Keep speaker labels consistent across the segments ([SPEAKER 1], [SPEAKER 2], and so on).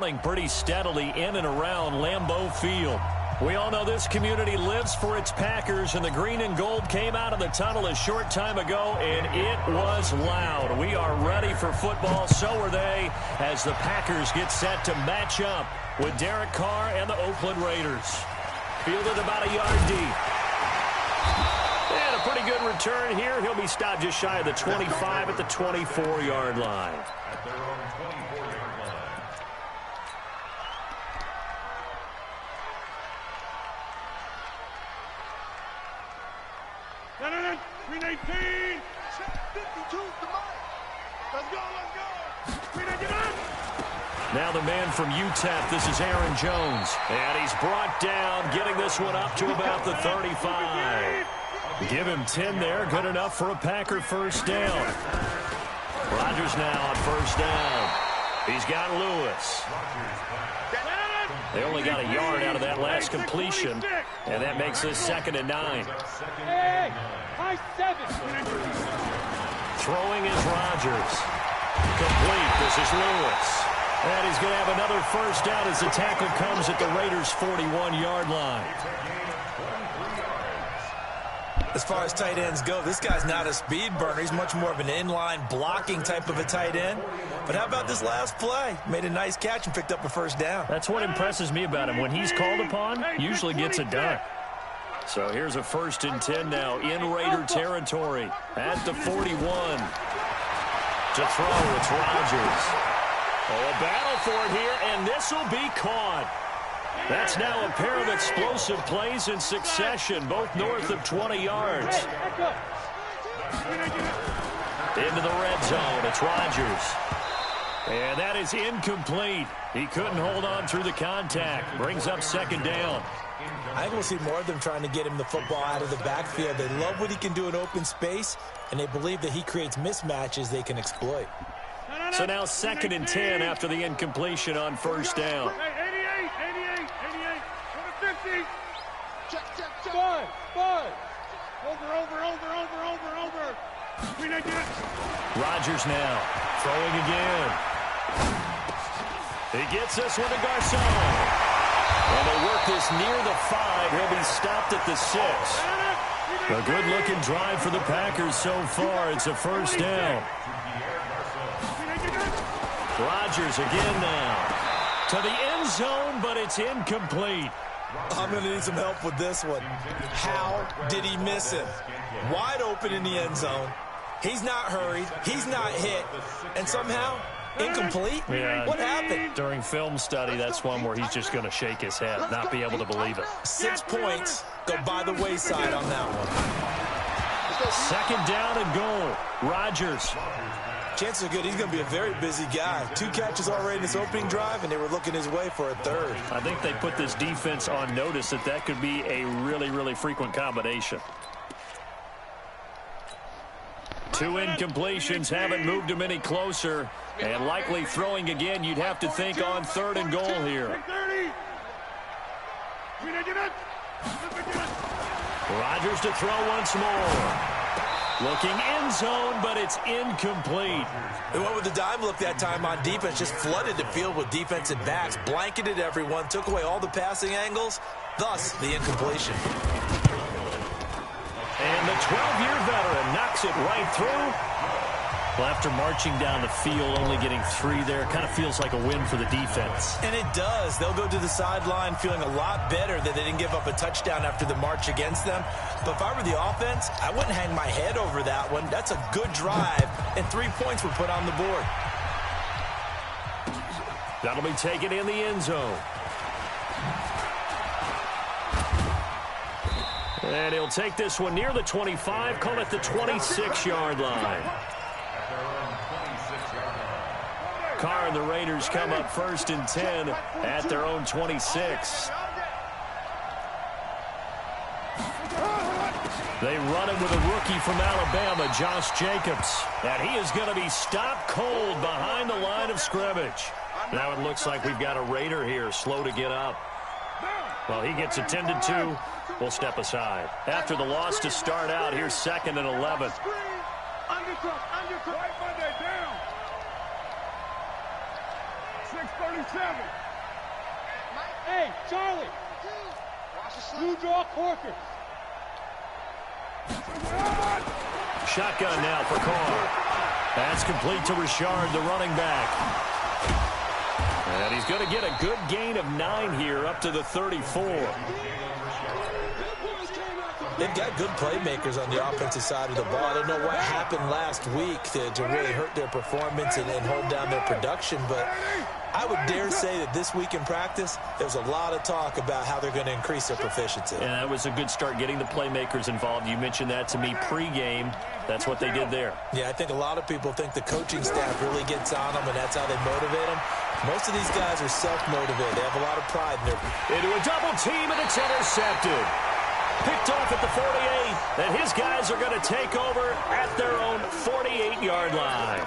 [SPEAKER 1] Pretty steadily in and around Lambeau Field. We all know this community lives for its Packers, and the green and gold came out of the tunnel a short time ago, and it was loud. We are ready for football, so are they, as the Packers get set to match up with Derek Carr and the Oakland Raiders. Fielded about a yard deep. And a pretty good return here. He'll be stopped just shy of the 25 at the 24-yard line.
[SPEAKER 2] At their own 24-yard line.
[SPEAKER 3] Green 18. 52 to Mike. Let's go, let's go. Green 18.
[SPEAKER 1] Now the man from UTEP, this is Aaron Jones. And he's brought down, getting this one up to about the 35. Give him 10 there, good enough for a Packer first down. Rodgers now on first down. He's got Lewis. They only got a yard out of that last completion, and that makes this 2nd and 9.
[SPEAKER 3] Hey, high 7.
[SPEAKER 1] Throwing is Rodgers. Complete. This is Lewis. And he's going to have another first down as the tackle comes at the Raiders' 41-yard line.
[SPEAKER 4] As far as tight ends go, this guy's not a speed burner. He's much more of an inline blocking type of a tight end. But how about this last play? Made a nice catch and picked up a first down.
[SPEAKER 1] That's what impresses me about him. When he's called upon, usually gets it done. So here's a 1st and 10 now in Raider territory at the 41. To throw, it's Rodgers. Oh, a battle for it here, and this will be caught. That's now a pair of explosive plays in succession, both north of 20 yards. Into the red zone, it's Rodgers. And that is incomplete. He couldn't hold on through the contact. Brings up 2nd down.
[SPEAKER 4] I think we'll see more of them trying to get him the football out of the backfield. They love what he can do in open space, and they believe that he creates mismatches they can exploit.
[SPEAKER 1] So now 2nd and 10 after the incompletion on first down.
[SPEAKER 3] 88. 50. Check. 5. Over. Green 18.
[SPEAKER 1] Rodgers now throwing again. He gets this one to Garcon. And they work this near the 5. He'll be stopped at the 6. A good-looking drive for the Packers so far. It's a first down. Rodgers again now. To the end zone, but it's incomplete.
[SPEAKER 4] I'm going to need some help with this one. How did he miss him? Wide open in the end zone. He's not hurried. He's not hit. And somehow, incomplete?
[SPEAKER 1] Yeah.
[SPEAKER 4] What happened?
[SPEAKER 1] During film study, that's one where he's just going to shake his head, not be able to believe it.
[SPEAKER 4] 6 points go by the wayside on that one.
[SPEAKER 1] 2nd down and goal. Rodgers.
[SPEAKER 4] Chances are good he's going to be a very busy guy. 2 catches already in this opening drive, and they were looking his way for a 3rd.
[SPEAKER 1] I think they put this defense on notice that could be a really, really frequent combination. 2 incompletions haven't moved him any closer. And likely throwing again, you'd have to think on 3rd and goal here. Rodgers to throw once more. Looking end zone, but it's incomplete.
[SPEAKER 4] They went with the dime look that time on defense, just flooded the field with defensive backs, blanketed everyone, took away all the passing angles, thus the incompletion.
[SPEAKER 1] And the 12-year veteran knocks it right through. Well, after marching down the field, only getting 3 there, kind of feels like a win for the defense.
[SPEAKER 4] And it does. They'll go to the sideline feeling a lot better that they didn't give up a touchdown after the march against them. But if I were the offense, I wouldn't hang my head over that one. That's a good drive, and 3 points were put on the board.
[SPEAKER 1] That'll be taken in the end zone. And he'll take this one near the 25, call it the 26-yard line. Carr and the Raiders come up 1st and 10 at their own 26. They run him with a rookie from Alabama, Josh Jacobs. And he is going to be stopped cold behind the line of scrimmage. Now it looks like we've got a Raider here, slow to get up. Well, he gets attended to. We'll step aside. After the loss to start out, here's 2nd and 11.
[SPEAKER 3] 37. Hey, Charlie. You draw corker.
[SPEAKER 1] Shotgun now for Carr. That's complete to Richard, the running back. And he's going to get a good gain of 9 here up to the 34.
[SPEAKER 4] They've got good playmakers on the offensive side of the ball. I don't know what happened last week to really hurt their performance and hold down their production, but I would dare say that this week in practice, there's a lot of talk about how they're going to increase their proficiency.
[SPEAKER 1] And that was a good start getting the playmakers involved. You mentioned that to me pregame. That's what they did there.
[SPEAKER 4] Yeah, I think a lot of people think the coaching staff really gets on them, and that's how they motivate them. Most of these guys are self-motivated. They have a lot of pride in their...
[SPEAKER 1] Into a double team, and it's intercepted. Picked off at the 48, and his guys are going to take over at their own 48-yard line.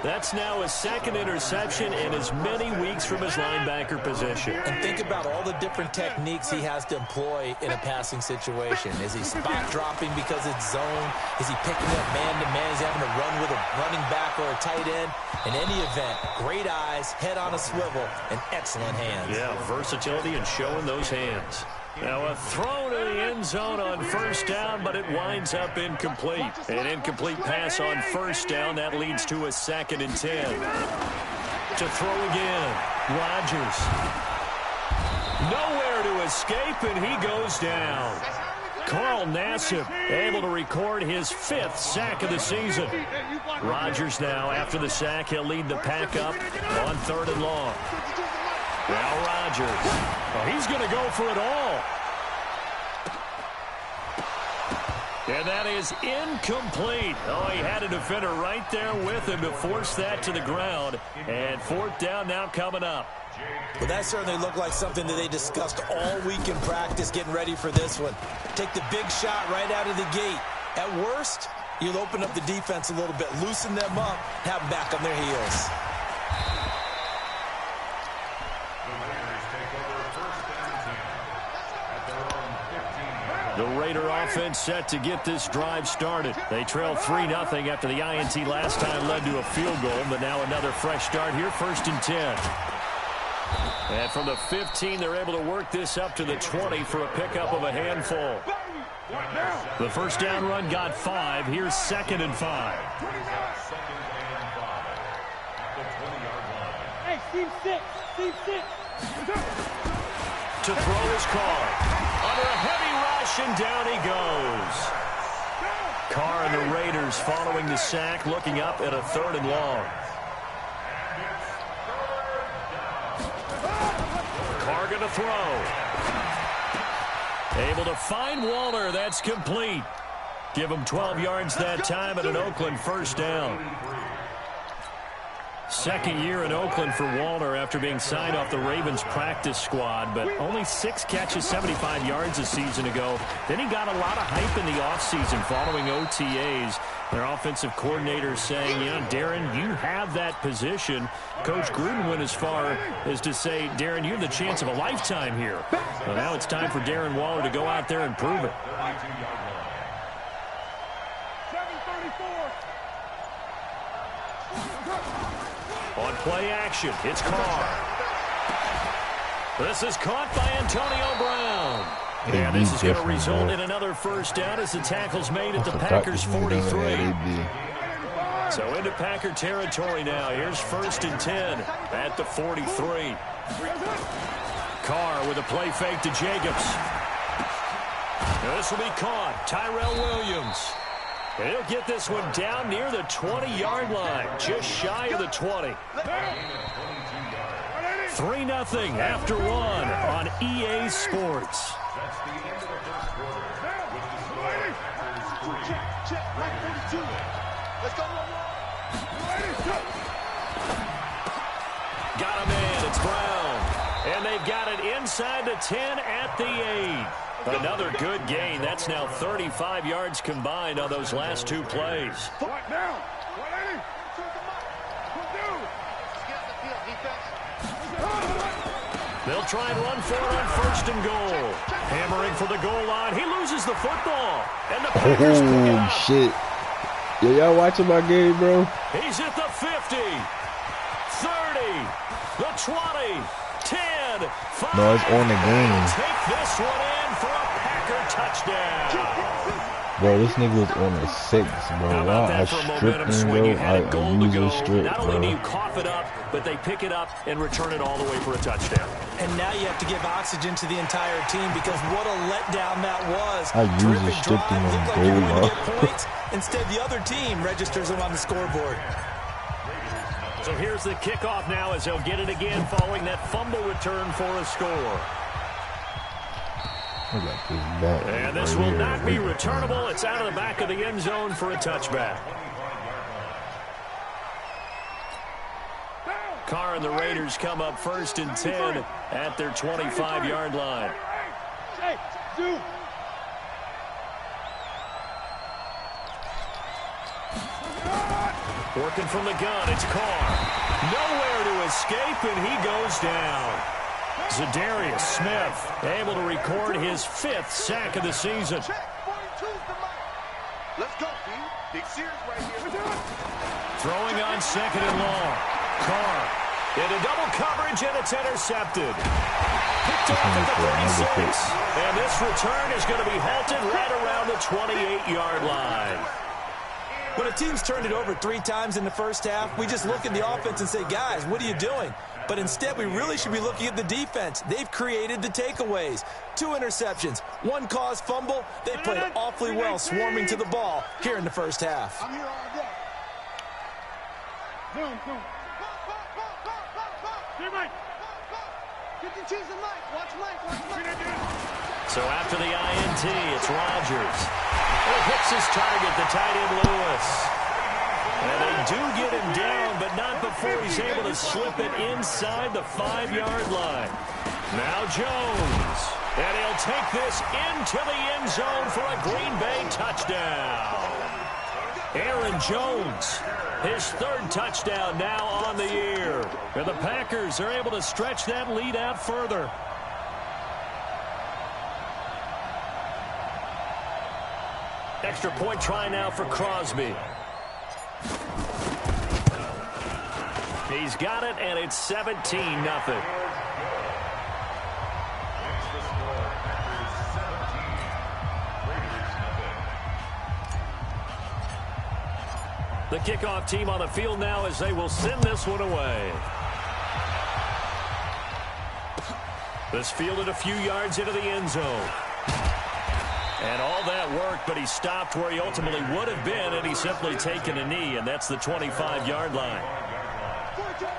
[SPEAKER 1] That's now his second interception in as many weeks from his linebacker position.
[SPEAKER 4] And think about all the different techniques he has to employ in a passing situation. Is he spot dropping because it's zone? Is he picking up man-to-man? Is he having to run with a running back or a tight end? In any event, great eyes, head on a swivel, and excellent hands.
[SPEAKER 1] Yeah, versatility and showing those hands. Now a throw to the end zone on first down, but it winds up incomplete. An incomplete pass on first down. That leads to a 2nd and 10. To throw again. Rodgers. Nowhere to escape, and he goes down. Carl Nassib able to record his 5th sack of the season. Rodgers now, after the sack, he'll lead the pack up on 3rd and long. Now Rodgers. Oh, he's going to go for it all. And that is incomplete. Oh, he had a defender right there with him to force that to the ground. And 4th down now coming up.
[SPEAKER 4] Well, that certainly looked like something that they discussed all week in practice getting ready for this one. Take the big shot right out of the gate. At worst, you'll open up the defense a little bit, loosen them up, have them back on their heels.
[SPEAKER 1] The Raider offense set to get this drive started. They trailed 3-0 after the INT last time led to a field goal, but now another fresh start here, 1st and 10. And from the 15, they're able to work this up to the 20 for a pickup of a handful. The first down run got 5. Here's 2nd and 5.
[SPEAKER 3] Hey, Steve 6.
[SPEAKER 1] To throw his Carr. Under a heavy rush, and down he goes. Carr and the Raiders following the sack, looking up at a 3rd and long. Carr going to throw. Able to find Waller. That's complete. Give him 12 yards that time at an Oakland first down. 2nd year in Oakland for Waller after being signed off the Ravens practice squad, but only 6 catches, 75 yards a season ago. Then he got a lot of hype in the offseason following OTAs. Their offensive coordinator saying, you know, Darren, you have that position. Coach Gruden went as far as to say, Darren, you have the chance of a lifetime here. Well, now it's time for Darren Waller to go out there and prove it.
[SPEAKER 3] 7:34.
[SPEAKER 1] On play action, it's Carr. This is caught by Antonio Brown. And this is going to result in another first down as the tackle's made at the Packers' 43. So into Packer territory now. Here's 1st and 10 at the 43. Carr with a play fake to Jacobs. This will be caught. Tyrell Williams. And he'll get this one down near the 20-yard line, just shy of the 20. 3-0 after 1 on EA Sports. Got a man, it's Brown. And they've got it inside the 10 at the 8. Another good gain. That's now 35 yards combined on those last 2 plays. They'll try and run for it on 1st and goal. Hammering for the goal line. He loses the football. And the Packers pick it up.
[SPEAKER 5] Shit. Yeah, y'all watching my game, bro?
[SPEAKER 1] He's at the 50. 30. The 20, 10, 5.
[SPEAKER 5] No, it's on the game.
[SPEAKER 1] Take this one in for a Packer touchdown.
[SPEAKER 5] Bro, this nigga was on the 6, bro.
[SPEAKER 1] How about
[SPEAKER 5] I
[SPEAKER 1] that for a momentum
[SPEAKER 5] stripped him,
[SPEAKER 1] swing? You
[SPEAKER 5] bro.
[SPEAKER 1] had a goal to
[SPEAKER 5] use
[SPEAKER 1] go.
[SPEAKER 5] a strip,
[SPEAKER 1] Not only do you
[SPEAKER 5] bro.
[SPEAKER 1] cough it up, but they pick it up and return it all the way for a touchdown.
[SPEAKER 4] And now you have to give oxygen to the entire team because what a letdown that was.
[SPEAKER 5] I use a
[SPEAKER 4] Terrific
[SPEAKER 5] strip
[SPEAKER 4] drive,
[SPEAKER 5] in
[SPEAKER 4] looked like
[SPEAKER 5] goal,
[SPEAKER 4] you were going
[SPEAKER 5] bro.
[SPEAKER 4] to get points. Instead, the other team registers them on the scoreboard.
[SPEAKER 1] So here's the kickoff now as they'll get it again following that fumble return for a score.
[SPEAKER 5] I got this back
[SPEAKER 1] And this
[SPEAKER 5] right
[SPEAKER 1] will
[SPEAKER 5] here.
[SPEAKER 1] not be returnable. It's out of the back of the end zone for a touchback. Carr and the Raiders come up 1st and 10 at their 25-yard line. Working from the gun, it's Carr. Nowhere to escape, and he goes down. Zadarius Smith able to record his 5th sack of the season.
[SPEAKER 3] Let's go, B. Big Sears right here.
[SPEAKER 1] Throwing on 2nd and long. Carr into double coverage, and it's intercepted. Picked off at the 36. And this return is going to be halted right around the 28-yard line.
[SPEAKER 4] When a team's turned it over 3 times in the first half, we just look at the offense and say, guys, what are you doing? But instead, we really should be looking at the defense. They've created the takeaways. 2 interceptions, 1 caused fumble. They played awfully well swarming to the ball here in the first half.
[SPEAKER 3] I'm here all day. Zoom. Get the cheese and light. Watch light.
[SPEAKER 1] So after the INT, it's Rodgers. He hits his target, the tight end Lewis. And they do get him down, but not before he's able to slip it inside the 5-yard line. Now Jones. And he'll take this into the end zone for a Green Bay touchdown. Aaron Jones, his 3rd touchdown now on the year. And the Packers are able to stretch that lead out further. Extra point try now for Crosby. He's got it, and it's 17-0. The kickoff team on the field now as they will send this one away. This fielded a few yards into the end zone. And all that worked, but he stopped where he ultimately would have been, and he's simply taken a knee, and that's the 25-yard line.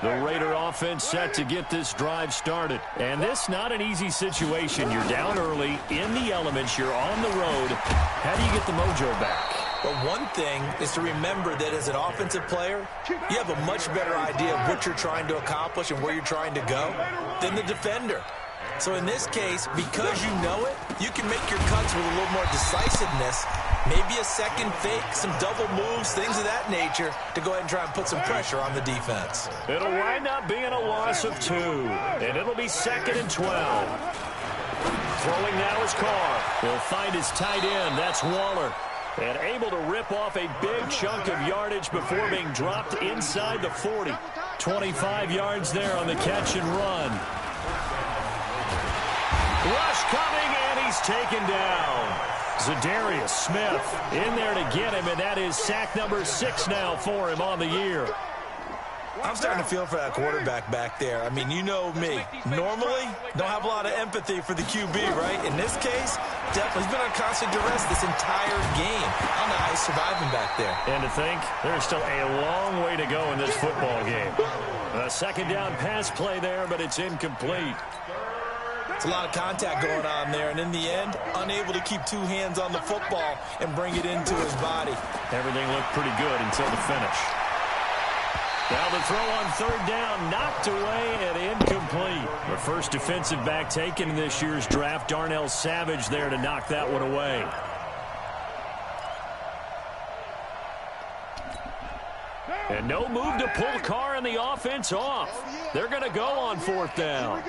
[SPEAKER 1] The Raider offense set to get this drive started. And this not an easy situation. You're down early, in the elements, you're on the road. How do you get the mojo back?
[SPEAKER 4] Well, one thing is to remember that as an offensive player, you have a much better idea of what you're trying to accomplish and where you're trying to go than the defender. So in this case, because you know it, you can make your cuts with a little more decisiveness, maybe a second fake, some double moves, things of that nature, to go ahead and try and put some pressure on the defense.
[SPEAKER 1] It'll wind up being a loss of 2, and it'll be 2nd and 12. Throwing now is Carr. He'll find his tight end. That's Waller. And able to rip off a big chunk of yardage before being dropped inside the 40. 25 yards there on the catch and run. Rush coming, and he's taken down. Zadarius Smith in there to get him, and that is sack number 6 now for him on the year.
[SPEAKER 4] I'm starting to feel for that quarterback back there. I mean, you know me. Normally, don't have a lot of empathy for the QB, right? In this case, definitely he's been on constant duress this entire game. I don't know how he's surviving back there.
[SPEAKER 1] And to think, there's still a long way to go in this football game. A 2nd down pass play there, but it's incomplete.
[SPEAKER 4] It's a lot of contact going on there, and in the end, unable to keep 2 hands on the football and bring it into his body.
[SPEAKER 1] Everything looked pretty good until the finish. Now the throw on 3rd down, knocked away and incomplete. The first defensive back taken in this year's draft, Darnell Savage there to knock that one away. And no move to pull Carr and the offense off. They're going to go on 4th down.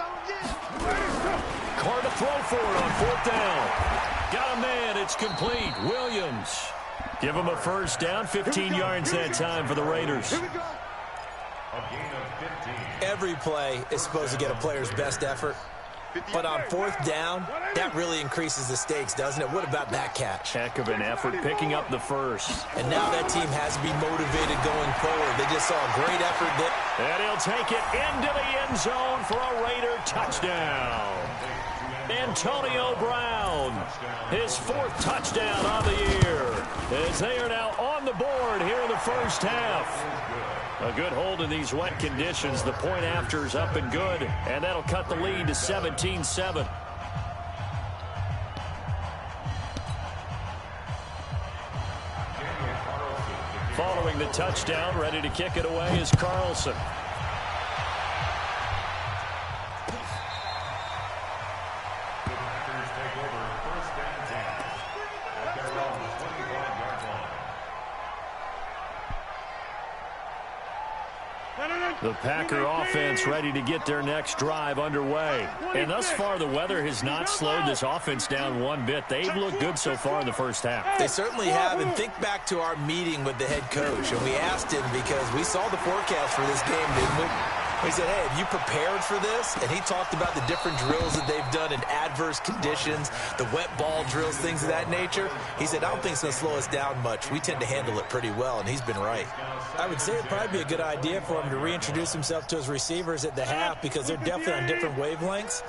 [SPEAKER 1] Carr to throw for it on 4th down. Got a man, it's complete. Williams. Give him a 1st down, 15 yards that time for the Raiders.
[SPEAKER 2] A gain of 15.
[SPEAKER 4] Every play is supposed to get a player's best effort. But on fourth down, that really increases the stakes, doesn't it? What about that catch?
[SPEAKER 1] Heck of an effort picking up the first.
[SPEAKER 4] And now that team has to be motivated going forward. They just saw a great effort there.
[SPEAKER 1] And he'll take it into the end zone for a Raider touchdown. Antonio Brown, his fourth touchdown on the year, as they are now on the board here in the first half. A good hold in these wet conditions. The point after is up and good, and that'll cut the lead to 17-7. Following the touchdown, ready to kick it away is Carlson. The Packer offense ready to get their next drive underway. And thus far, the weather has not slowed this offense down one bit. They've looked good so far in the first half.
[SPEAKER 4] They certainly have. And think back to our meeting with the head coach. And we asked him because we saw the forecast for this game, didn't we? He said, hey, have you prepared for this? And he talked about the different drills that they've done in adverse conditions, the wet ball drills, things of that nature. He said, I don't think it's going to slow us down much. We tend to handle it pretty well, and he's been right. I would say it'd probably be a good idea for him to reintroduce himself to his receivers at the half because they're definitely on different wavelengths.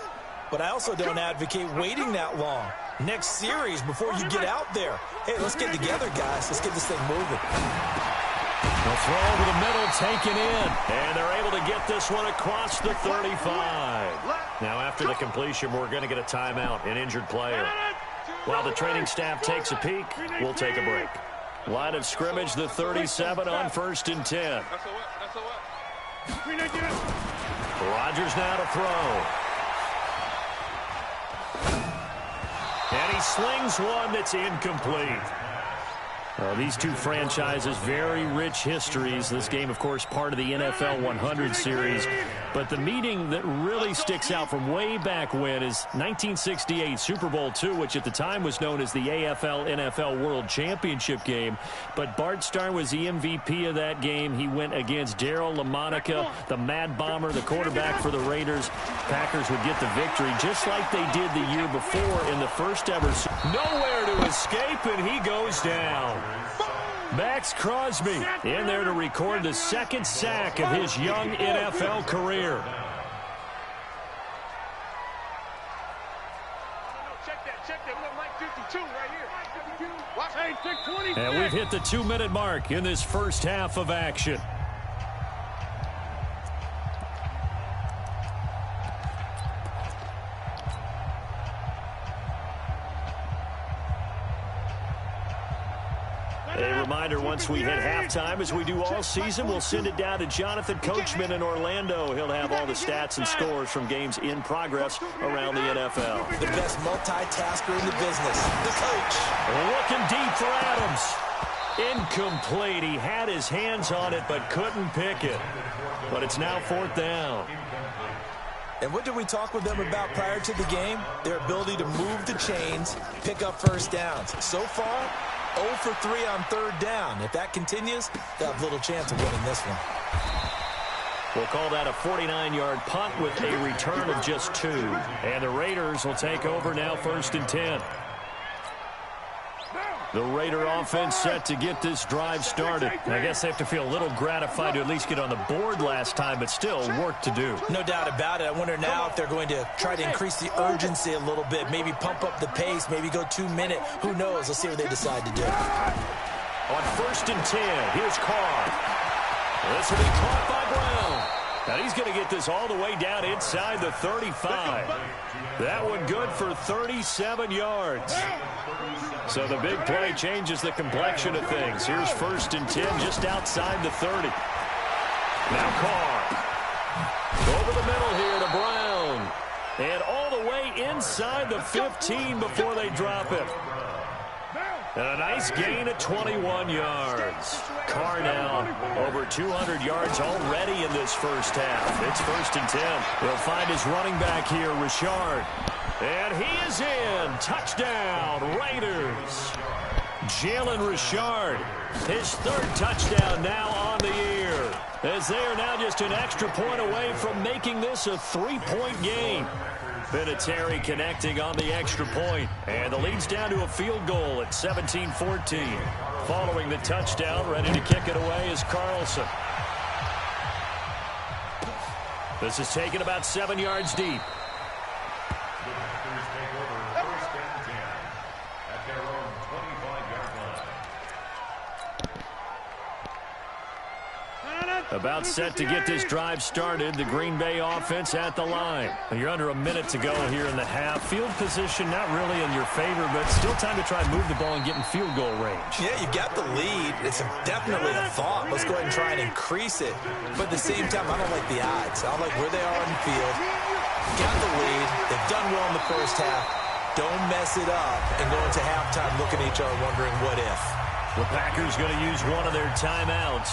[SPEAKER 4] But I also don't advocate waiting that long. Next series before you get out there. Hey, let's get together, guys. Let's get this thing moving.
[SPEAKER 1] The throw over the middle taken in, and they're able to get this one across the 35. Now after the completion, we're going to get a timeout, an injured player. While the training staff takes a peek, we'll take a break. Line of scrimmage, the 37 on 1st and 10. Rodgers now to throw. And he slings one that's incomplete. These two franchises, very rich histories. This game, of course, part of the NFL 100 series. But the meeting that really sticks out from way back when is 1968 Super Bowl II, which at the time was known as the AFL-NFL World Championship game. But Bart Starr was the MVP of that game. He went against Darryl LaMonica, the Mad Bomber, the quarterback for the Raiders. Packers would get the victory just like they did the year before in the first ever. Nowhere to escape, and he goes down. Max Crosby in there to record the second sack of his young NFL career. And we've hit the 2-minute mark in this first half of action. A reminder, once we hit halftime, as we do all season, we'll send it down to Jonathan Coachman in Orlando. He'll have all the stats and scores from games in progress around the NFL.
[SPEAKER 4] The best multitasker in the business, the coach.
[SPEAKER 1] Looking deep for Adams. Incomplete. He had his hands on it but couldn't pick it. But it's now 4th down.
[SPEAKER 4] And what did we talk with them about prior to the game? Their ability to move the chains, pick up first downs. So far, 0 for 3 on 3rd down. If that continues, they'll have little chance of winning this one.
[SPEAKER 1] We'll call that a 49-yard punt with a return of just 2. And the Raiders will take over now 1st and 10. The Raider offense set to get this drive started. I guess they have to feel a little gratified to at least get on the board last time, but still work to do.
[SPEAKER 4] No doubt about it. I wonder now if they're going to try to increase the urgency a little bit, maybe pump up the pace, maybe go 2-minute. Who knows? Let's see what they decide to do.
[SPEAKER 1] On 1st and 10, here's Carr. This will be caught by Brown. Now he's going to get this all the way down inside the 35. That one good for 37 yards. So the big play changes the complexion of things. Here's 1st and 10 just outside the 30. Now Carr. Over the middle here to Brown. And all the way inside the 15 before they drop it. And a nice gain of 21 yards. Carr now over 200 yards already in this first half. It's 1st and 10. He'll find his running back here, Richard. And he is in. Touchdown, Raiders. Jalen Richard, his third touchdown now on the year, as they are now just an extra point away from making this a 3-point game. Vinatieri connecting on the extra point, and the lead's down to a field goal at 17-14. Following the touchdown, ready to kick it away is Carlson. This is taken about 7 yards deep. About set to get this drive started. The Green Bay offense at the line. You're under a minute to go here in the half. Field position not really in your favor, but still time to try and move the ball and get in field goal range.
[SPEAKER 4] Yeah, you got the lead. It's definitely a thought. Let's go ahead and try and increase it. But at the same time, I don't like the odds. I don't like where they are on the field. Got the lead. They've done well in the first half. Don't mess it up and go into halftime looking at each other wondering what if.
[SPEAKER 1] The Packers going to use one of their timeouts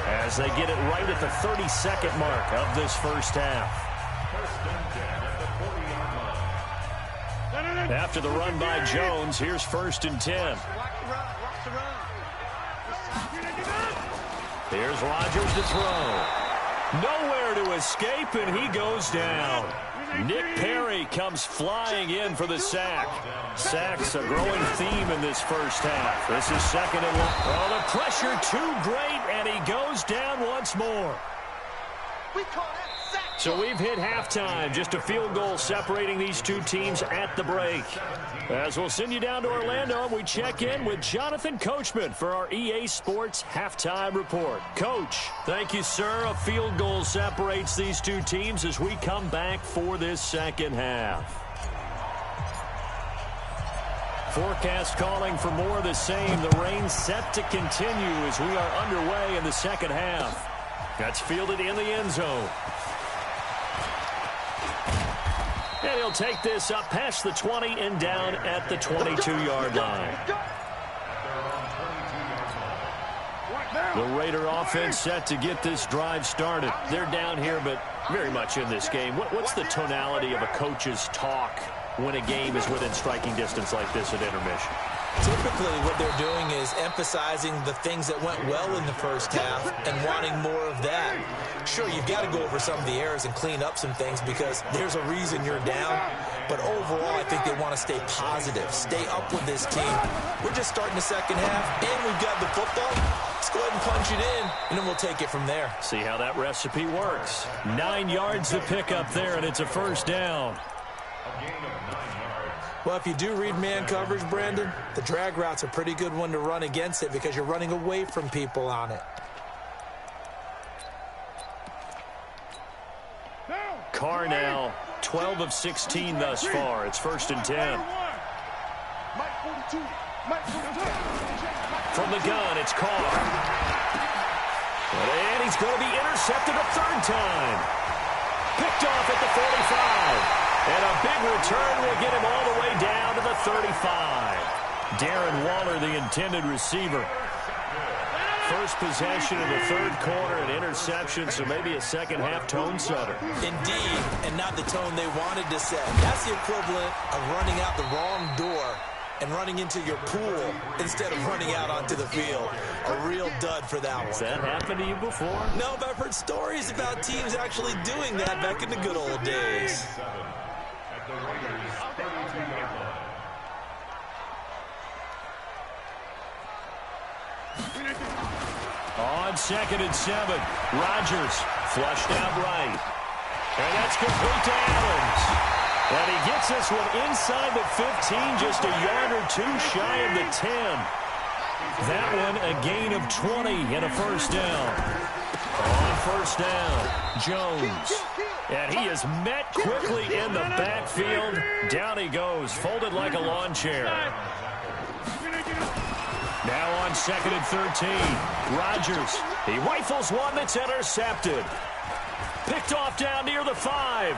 [SPEAKER 1] as they get it right at the 32nd mark of this first half. After the run by Jones, here's 1st and 10. Here's Rodgers to throw. Nowhere to escape, and he goes down. Nick Perry comes flying in for the sack. Sacks a growing theme in this first half. This is 2nd and 1. Oh, the pressure too great, and he goes down once more. So we've hit halftime. Just a field goal separating these two teams at the break. As we'll send you down to Orlando, and we check in with Jonathan Coachman for our EA Sports Halftime Report. Coach, thank you, sir. A field goal separates these two teams as we come back for this second half. Forecast calling for more of the same. The rain set to continue as we are underway in the second half. That's fielded in the end zone. And he'll take this up past the 20 and down at the 22-yard line. The Raider offense set to get this drive started. They're down here, but very much in this game. What's the tonality of a coach's talk when a game is within striking distance like this at intermission?
[SPEAKER 4] Typically, what they're doing is emphasizing the things that went well in the first half and wanting more of that. Sure, you've got to go over some of the errors and clean up some things because there's a reason you're down. But overall, I think they want to stay positive, stay up with this team. We're just starting the second half, and we've got the football. Let's go ahead and punch it in, and then we'll take it from there.
[SPEAKER 1] See how that recipe works. 9 yards to pick up there, and it's a first down.
[SPEAKER 4] Well, if you do read man coverage, Brandon, the drag route's a pretty good one to run against it because you're running away from people on it.
[SPEAKER 1] Carr now, 12 of 16 thus far. It's 1st and 10. From the gun, it's Carr. And he's going to be intercepted a third time. Picked off at the 45. And a big return will get him all the way down to the 35. Darren Waller, the intended receiver. First possession of the third quarter, an interception, so maybe a second half tone setter.
[SPEAKER 4] Indeed, and not the tone they wanted to set. That's the equivalent of running out the wrong door and running into your pool instead of running out onto the field. A real dud for that one.
[SPEAKER 1] Has that happened to you before?
[SPEAKER 4] No, but I've heard stories about teams actually doing that back in the good old days.
[SPEAKER 1] On 2nd and 7, Rodgers flushed out right. And that's complete to Adams. And he gets this one inside the 15, just a yard or two shy of the 10. That one a gain of 20 and a first down. On first down, Jones. And he is met quickly in the backfield. Down he goes, folded like a lawn chair. Now on 2nd and 13, Rodgers. He rifles one that's intercepted. Picked off down near the 5.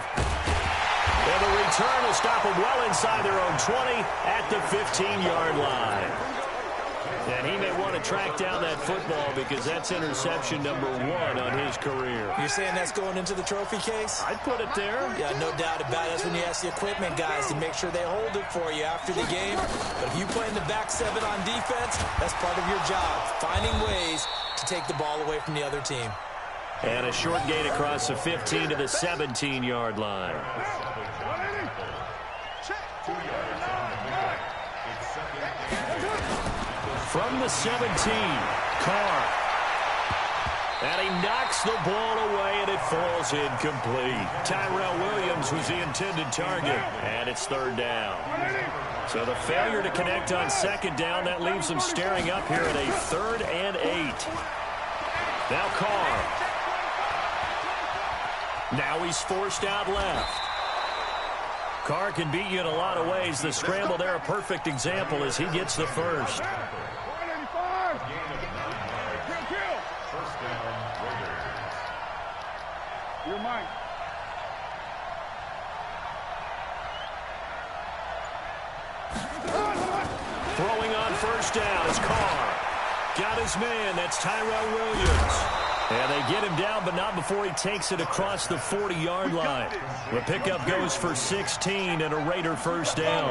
[SPEAKER 1] And the return will stop them well inside their own 20 at the 15-yard line. And he may want to track down that football because that's interception number 1 on his career.
[SPEAKER 4] You're saying that's going into the trophy case?
[SPEAKER 1] I'd put it there.
[SPEAKER 4] Yeah, no doubt about it. That's when you ask the equipment guys to make sure they hold it for you after the game. But if you play in the back 7 on defense, that's part of your job, finding ways to take the ball away from the other team.
[SPEAKER 1] And a short gain across the 15 to the 17-yard line. From the 17, Carr. And he knocks the ball away, and it falls incomplete. Tyrell Williams was the intended target, and it's 3rd down. So the failure to connect on 2nd down, that leaves him staring up here at a 3rd and 8. Now Carr. Now he's forced out left. Carr can beat you in a lot of ways. The scramble there, a perfect example as he gets the first.
[SPEAKER 3] You're mine.
[SPEAKER 1] Throwing on 1st down is Carr. Got his man. That's Tyrell Williams. And they get him down, but not before he takes it across the 40-yard line. The pickup goes for 16 and a Raider 1st down.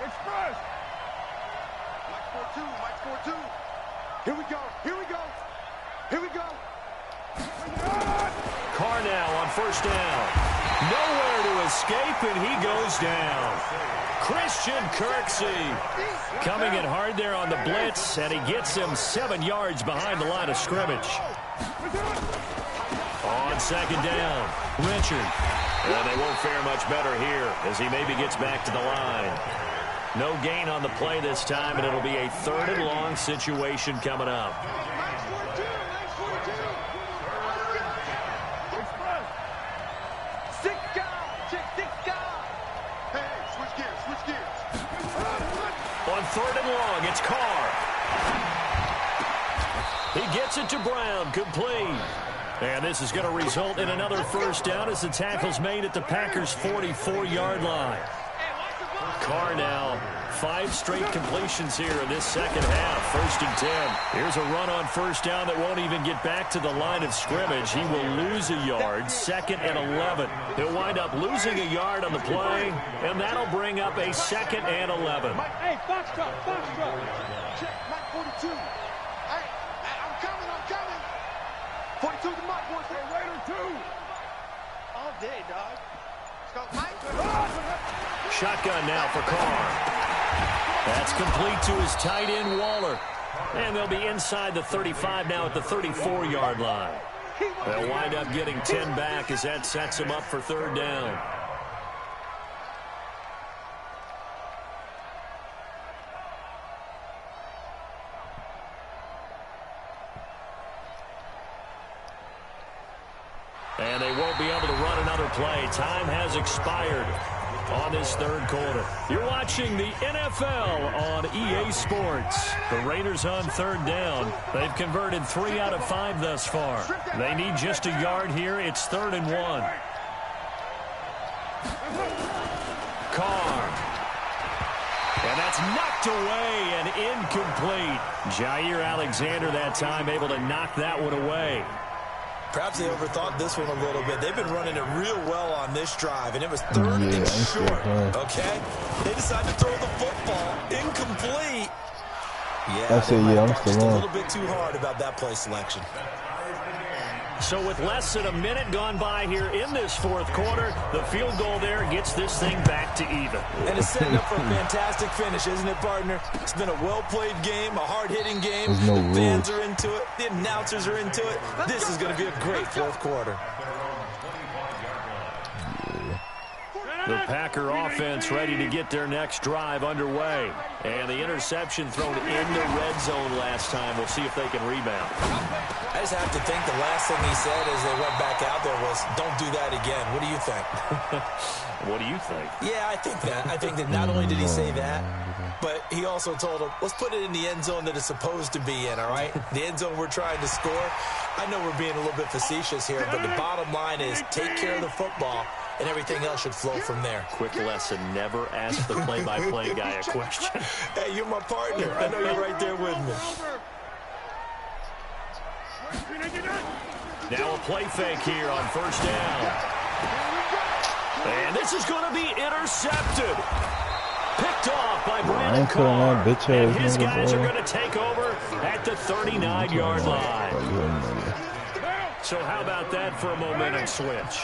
[SPEAKER 3] Express. Mike 4-2. Here we go. Here we go. Here we go.
[SPEAKER 1] Carr now on 1st down. Nowhere to escape, and he goes down. Christian Kirksey coming in hard there on the blitz, and he gets him 7 yards behind the line of scrimmage. On 2nd down, Richard. And they won't fare much better here as he maybe gets back to the line. No gain on the play this time, and it'll be a 3rd and long situation coming up. On 3rd and long, it's Carr. He gets it to Brown, complete. And this is going to result in another 1st down as the tackle's made at the Packers' 44-yard line. Carr now, 5 straight completions here in this 2nd half. 1st and 10. Here's a run on 1st down that won't even get back to the line of scrimmage. He will lose a yard. 2nd and 11. He'll wind up losing a yard on the play, and that'll bring up a 2nd and 11.
[SPEAKER 3] Hey, Foxtrot. Check, Mike 42. Hey, I'm coming. 42 to Mike, boys. Hey, Raider 2. All day, dog. Let's go, Mike.
[SPEAKER 1] Shotgun now for Carr. That's complete to his tight end, Waller. And they'll be inside the 35 now at the 34-yard line. They'll wind up getting 10 back as that sets them up for 3rd down. And they won't be able to run another play. Time has expired on this 3rd quarter. You're watching the NFL on EA Sports. The Raiders on 3rd down. They've converted 3 out of 5 thus far. They need just a yard here. It's 3rd and 1. Carr. And that's knocked away and incomplete. Jair Alexander that time able to knock that one away.
[SPEAKER 4] Perhaps they overthought this one a little bit. They've been running it real well on this drive, and it was 3rd and short, okay? They decided to throw the football incomplete. Yeah,
[SPEAKER 5] I'm
[SPEAKER 4] just a little bit too hard about that play selection.
[SPEAKER 1] So with less than a minute gone by here in this 4th quarter, the field goal there gets this thing back to even.
[SPEAKER 4] And it's setting up for a fantastic finish, isn't it, partner? It's been a well-played game, a hard-hitting game. The fans are into it. The announcers are into it. This is going to be a great 4th quarter.
[SPEAKER 1] The Packer offense ready to get their next drive underway. And the interception thrown in the red zone last time. We'll see if they can rebound.
[SPEAKER 4] I just have to think the last thing he said as they went back out there was, don't do that again. What do you think?
[SPEAKER 1] What do you think?
[SPEAKER 4] Yeah, I think that. I think that not only did he say that, but he also told him, let's put it in the end zone that it's supposed to be in, all right? The end zone we're trying to score. I know we're being a little bit facetious here, but the bottom line is take care of the football and everything else should flow from there.
[SPEAKER 1] Quick lesson, never ask the play-by-play guy a question.
[SPEAKER 4] Hey, you're my partner. I know you're right there with me.
[SPEAKER 1] Now a play fake here on first down. And this is going to be intercepted. Picked off by Brandon Carr. And his guys are going to take over at the 39-yard line. So how about that for a momentum switch?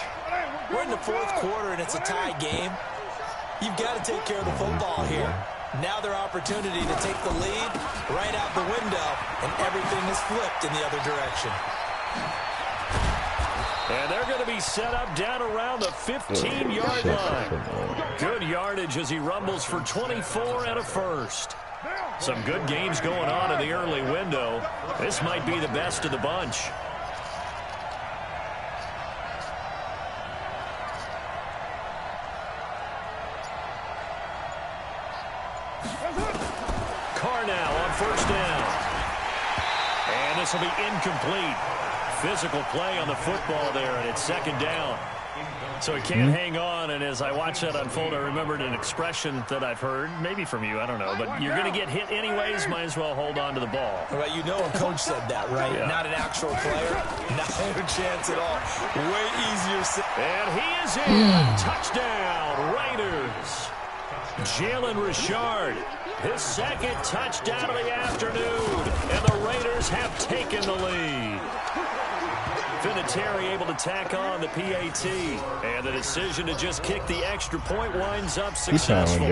[SPEAKER 4] We're in the fourth quarter, and it's a tie game. You've got to take care of the football here. Now their opportunity to take the lead right out the window, and everything is flipped in the other direction.
[SPEAKER 1] And they're going to be set up down around the 15-yard line. Good yardage as he rumbles for 24 and a first. Some good games going on in the early window. This might be the best of the bunch. Carr now on first down. And this will be incomplete. Physical play on the football there, and it's second down. So he can't hang on, and as I watch that unfold, I remembered an expression that I've heard, maybe from you, I don't know, but you're going to get hit anyways, might as well hold on to the ball.
[SPEAKER 4] Right, you know a coach said that, right?
[SPEAKER 1] Yeah.
[SPEAKER 4] Not an actual player. Not a chance at all. Way easier said.
[SPEAKER 1] And he is in. Touchdown, Raiders. Jalen Richard, his second touchdown of the afternoon, and the Raiders have taken the lead. Vinatieri able to tack on the PAT, and the decision to just kick the extra point winds up successful.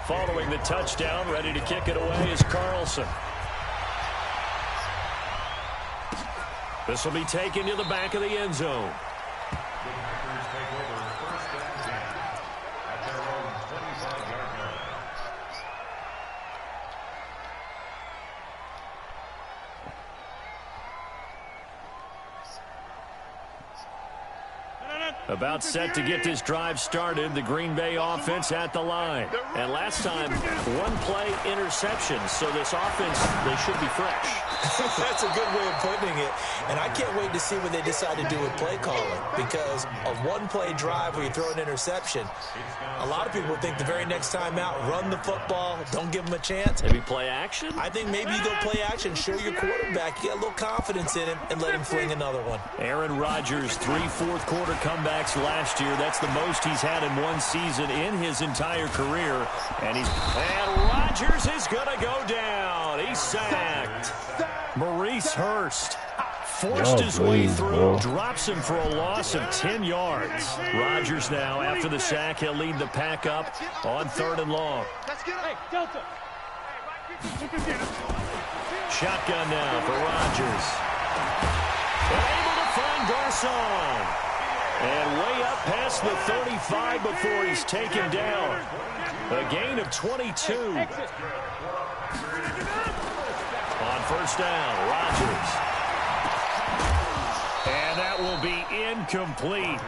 [SPEAKER 1] Following the touchdown, ready to kick it away is Carlson. This will be taken to the back of the end zone. About set to get this drive started, the Green Bay offense at the line. And last time, one play interception, so this offense, they should be fresh.
[SPEAKER 4] That's a good way of putting it. And I can't wait to see what they decide to do with play calling, because a one-play drive where you throw an interception, a lot of people think the very next time out, run the football, don't give them a chance.
[SPEAKER 1] Maybe play action?
[SPEAKER 4] I think maybe you go play action, show your quarterback, you get a little confidence in him, and let him fling another one.
[SPEAKER 1] Aaron Rodgers, 3 fourth-quarter comebacks last year. That's the most he's had in one season in his entire career. And Rodgers is going to go down. He's sacked. Maurice Hurst forced his way through, drops him for a loss of 10 yards. Rodgers now, after the sack, he'll lead the pack up on 3rd and long. Shotgun now for Rodgers. And able to find Garcon. And way up past the 35 before he's taken down. A gain of 22. On first down, Rodgers. And that will be incomplete.